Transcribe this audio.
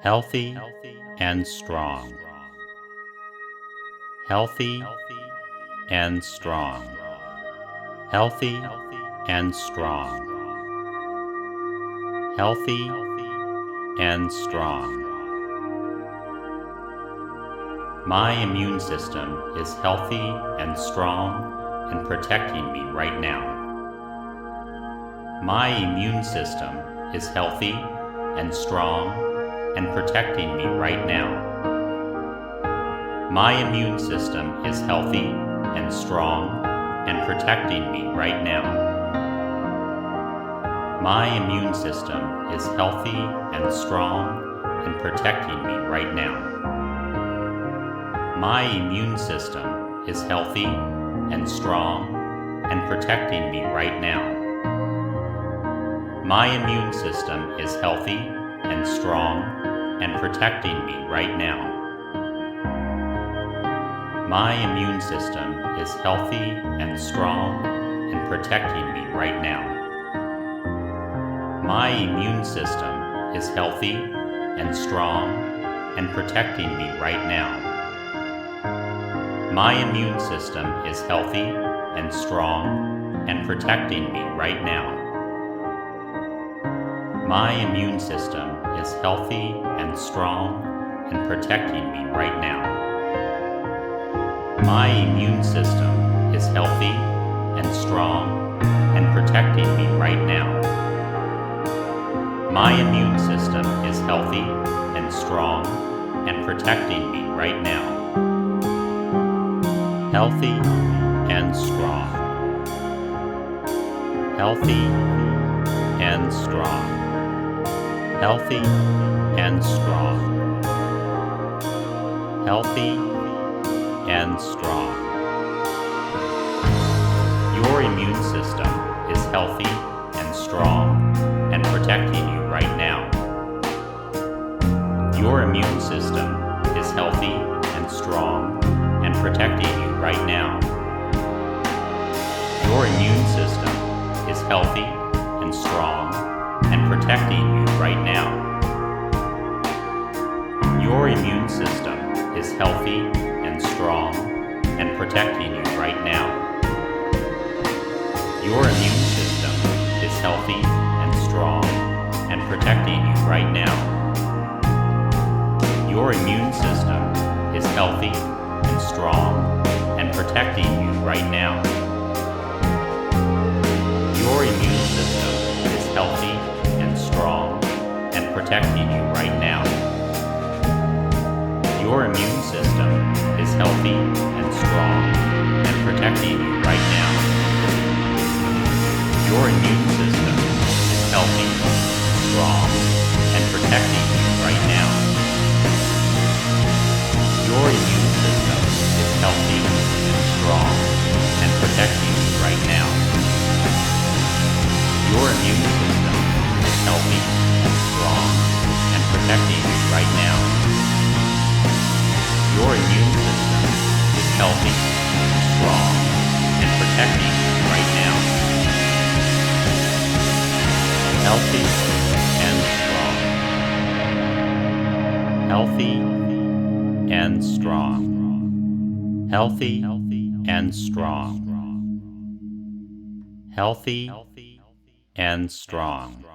healthy and strong, healthy and strong, healthy and strong, healthy and strong. My immune system is healthy and strong and protecting me right now. My immune system is healthy and strong and protecting me right now. My immune system is healthy and strong and protecting me right now. My immune system is healthy and strong and protecting me right now. My immune system is healthy and strong and protecting me right now. My immune system is healthy and strong and protecting me right now. My immune system is healthy and strong and protecting me right now. My immune system is healthy and strong and protecting me right now. My immune system is healthy and strong and protecting me right now. My immune system is healthy and strong and protecting me right now. My immune system is healthy and strong and protecting me right now. My immune system is healthy and strong and protecting me right now. Healthy and strong, healthy and strong, healthy and strong, healthy and strong. Your immune system is healthy and strong and protecting you right now. Your immune system is healthy and strong and protecting you right now. Your immune system is healthy and strong and protecting you right now. Your immune system is healthy and strong and protecting you right now. Your immune system is healthy and strong and protecting you right now. Your immune system is healthy and strong and protecting you right now. Your immune system is healthy and strong and protecting you right now. Your immune system is healthy and strong and protecting you right now. Your immune system is healthy, strong, and protecting you right now. Your immune system is healthy and strong and protecting you right now. Your immune system is healthy and strong and protecting you right now. Your immune system is healthy and strong and protecting you right now. Healthy and strong. Healthy and strong. Healthy and strong. Healthy and strong.